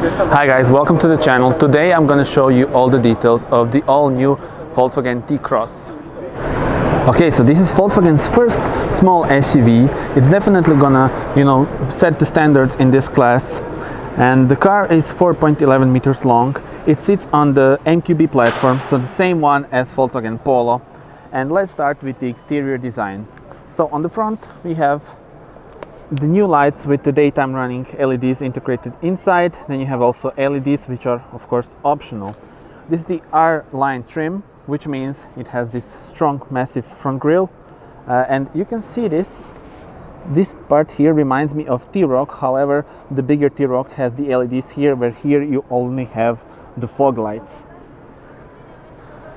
Hi guys, welcome to the channel. Today I'm going to show you all the details of the all-new Volkswagen T-Cross. Okay, so this is Volkswagen's first small SUV. It's definitely gonna, set the standards in this class. And the car is 4.11 meters long. It sits on the MQB platform, so the same one as Volkswagen Polo. And let's start with the exterior design. So on the front we have the new lights with the daytime running LEDs integrated inside. Then you have also LEDs, which are of course optional. This is the R-Line trim, which means it has this strong massive front grille, and you can see this part here reminds me of T-Roc. However, the bigger T-Roc has the LEDs here, where here you only have the fog lights.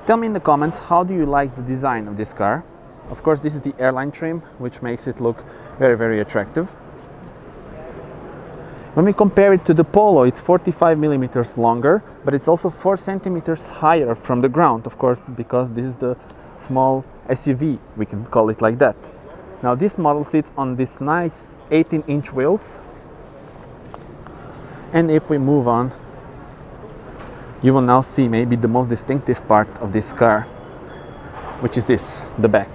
Tell me in the comments, how do you like the design of this car? Of course, this is the R-Line trim, which makes it look very, very attractive. When we compare it to the Polo, it's 45 millimeters longer, but it's also 4 centimeters higher from the ground, of course, because this is the small SUV, we can call it like that. Now this model sits on this nice 18-inch wheels. And if we move on, you will now see maybe the most distinctive part of this car, which is the back.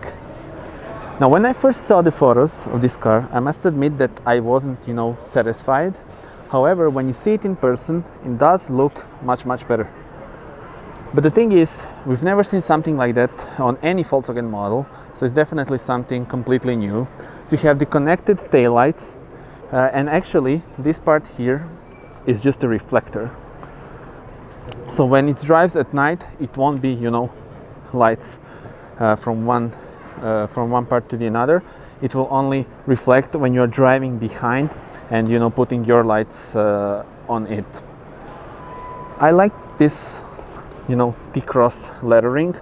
Now, when I first saw the photos of this car, I must admit that I wasn't, satisfied. However, when you see it in person, it does look much, much better. But the thing is, we've never seen something like that on any Volkswagen model, so it's definitely something completely new. So you have the connected taillights, and actually, this part here is just a reflector. So when it drives at night, it won't be, lights from one part to the other. It will only reflect when you're driving behind and putting your lights on it. I like this T-Cross lettering.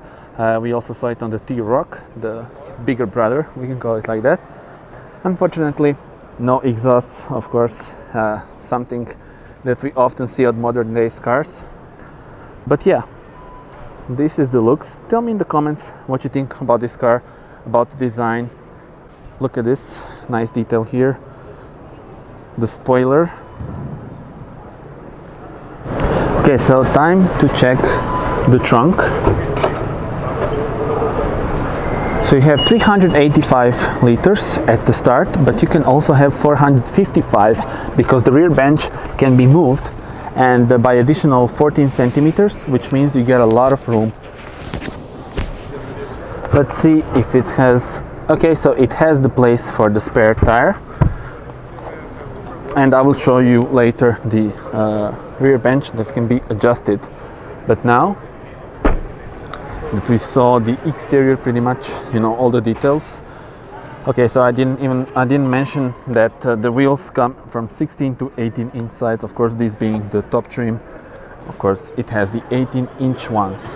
We also saw it on the T-Roc, his bigger brother, we can call it like that. Unfortunately, no exhaust, of course, something that we often see on modern days cars. But yeah, this is the looks. Tell me in the comments what you think about this car, about the design. Look at this nice detail here, the spoiler. Okay, so time to check the trunk. So you have 385 liters at the start, but you can also have 455 because the rear bench can be moved, and by additional 14 centimeters, which means you get a lot of room. Let's see if it has. Okay, so it has the place for the spare tire, and I will show you later the rear bench that can be adjusted. But now that we saw the exterior, pretty much all the details. Okay, so I didn't mention that the wheels come from 16 to 18-inch size. Of course, this being the top trim, of course it has the 18-inch ones.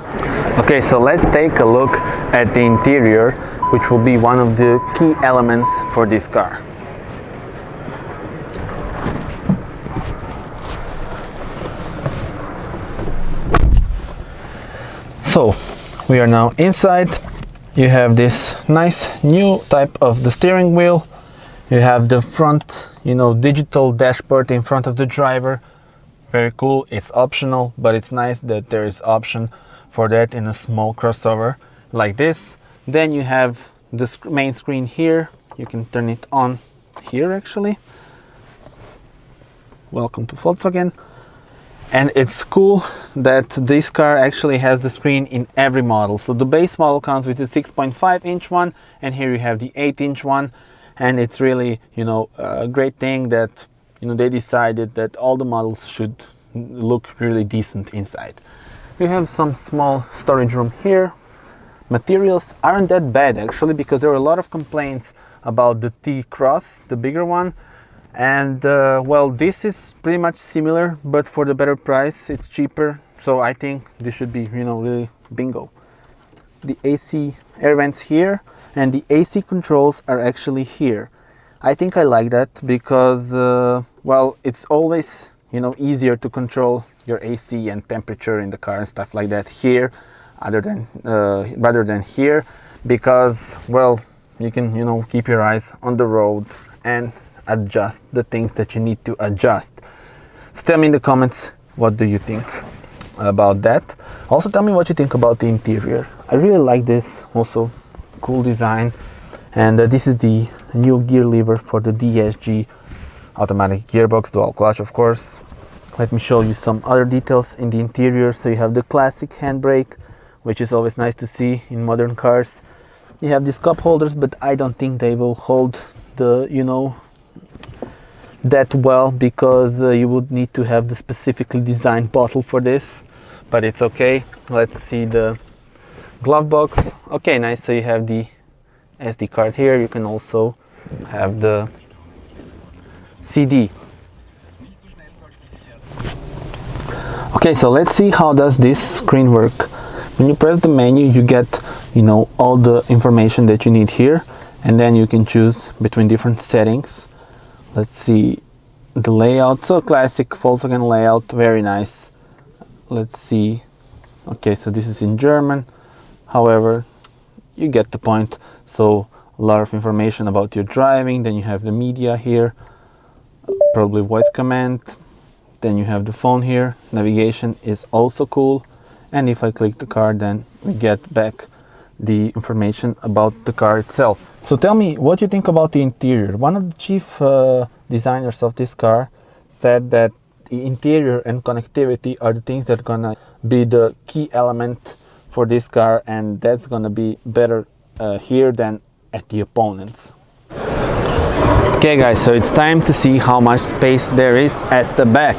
Okay, so let's take a look at the interior, which will be one of the key elements for this car. So we are now inside. You have this nice new type of the steering wheel. You have the front, digital dashboard in front of the driver. Very cool. It's optional, but it's nice that there is option for that in a small crossover like this. Then you have the main screen here. You can turn it on here actually. Welcome to Volkswagen. And it's cool that this car actually has the screen in every model. So the base model comes with a 6.5-inch one, and here you have the 8-inch one. And it's really, a great thing that, they decided that all the models should look really decent inside. You have some small storage room here. Materials aren't that bad actually, because there were a lot of complaints about the T-Cross, the bigger one. And well, this is pretty much similar, but for the better price, it's cheaper. So I think this should be, really bingo. The AC air vents here, and the AC controls are actually here. I think I like that because, well, it's always, easier to control your AC and temperature in the car and stuff like that here, rather than here, because, well, you can, keep your eyes on the road and adjust the things that you need to adjust. So tell me in the comments, what do you think about that? Also tell me what you think about the interior. I really like this, also cool design. And this is the new gear lever for the DSG automatic gearbox, dual clutch of course. Let me show you some other details in the interior. So you have the classic handbrake, which is always nice to see in modern cars. You have these cup holders, but I don't think they will hold the, you know, that well, because you would need to have the specifically designed bottle for this, but it's okay. Let's see the glove box. Okay, nice. So you have the SD card here. You can also have the CD. Okay, so let's see how does this screen work. When you press the menu, you get, you know, all the information that you need here, and then you can choose between different settings. Let's see the layout. So classic Volkswagen layout, very nice. Let's see. Okay, so this is in German. However, you get the point. So a lot of information about your driving. Then you have the media here, probably voice command. Then you have the phone here. Navigation is also cool. And if I click the car, then we get back the information about the car itself. So tell me what you think about the interior. One of the chief designers of this car said that the interior and connectivity are the things that are gonna be the key element for this car, and that's gonna be better here than at the opponents. Okay guys, so it's time to see how much space there is at the back.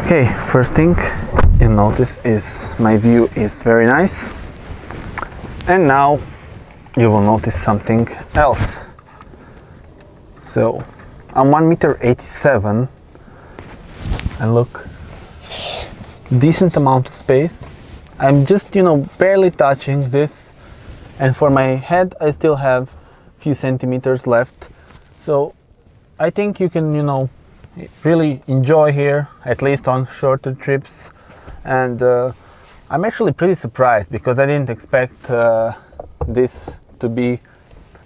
Okay, first thing you notice is my view is very nice, and now you will notice something else. So I'm 1.87 m, and look, decent amount of space. I'm just, you know, barely touching this, and for my head I still have a few centimeters left. So I think you can, you know, really enjoy here, at least on shorter trips. And I'm actually pretty surprised, because I didn't expect this to be,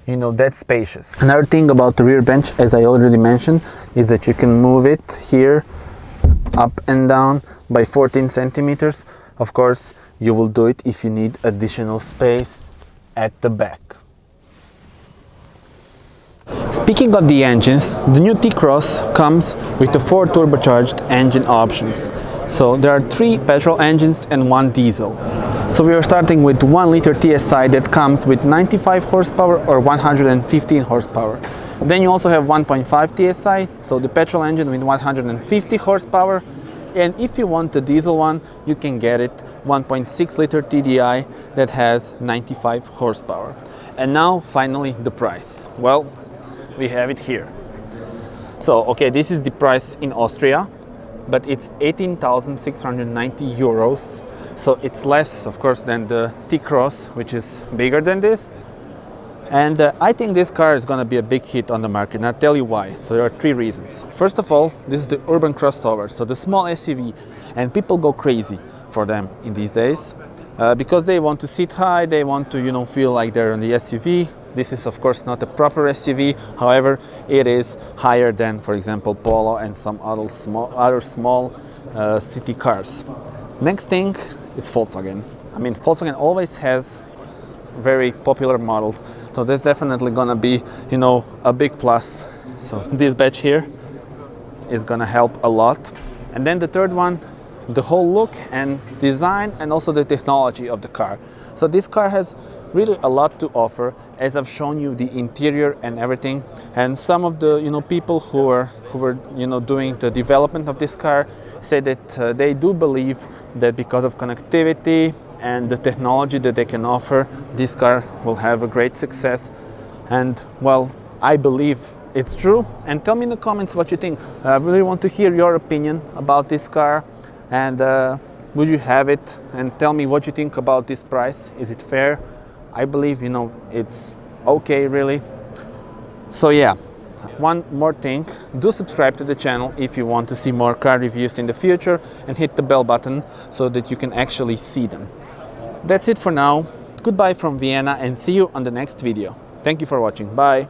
you know, that spacious. Another thing about the rear bench, as I already mentioned, is that you can move it here up and down by 14 centimeters. Of course, you will do it if you need additional space at the back. Speaking of the engines, the new T-Cross comes with the 4 turbocharged engine options. So there are 3 petrol engines and 1 diesel. So we are starting with 1 liter TSI that comes with 95 horsepower or 115 horsepower. Then you also have 1.5 TSI, so the petrol engine with 150 horsepower. And if you want the diesel one, you can get it 1.6 liter TDI that has 95 horsepower. And now finally the price. Well, we have it here. So okay, this is the price in Austria, but it's 18,690 euros. So it's less, of course, than the T-Cross, which is bigger than this. And I think this car is going to be a big hit on the market, and I'll tell you why. So there are 3 reasons. First of all, this is the urban crossover, so the small SUV, and people go crazy for them in these days because they want to sit high, they want to, you know, feel like they're on the SUV. This is of course not a proper SUV, however, it is higher than, for example, Polo and some other small city cars. Next thing is Volkswagen. I mean, Volkswagen always has very popular models, so that's definitely gonna be, you know, a big plus. So this badge here is gonna help a lot. And then the third one, the whole look and design, and also the technology of the car. So this car has really a lot to offer, as I've shown you the interior and everything. And some of the, you know, people who were you know, doing the development of this car say that they do believe that because of connectivity and the technology that they can offer, this car will have a great success. And well, I believe it's true. And tell me in the comments what you think. I really want to hear your opinion about this car, and would you have it? And tell me what you think about this price. Is it fair? I believe, you know, it's okay, really. So yeah, one more thing, do subscribe to the channel if you want to see more car reviews in the future, and hit the bell button so that you can actually see them. That's it for now. Goodbye from Vienna, and see you on the next video. Thank you for watching. Bye.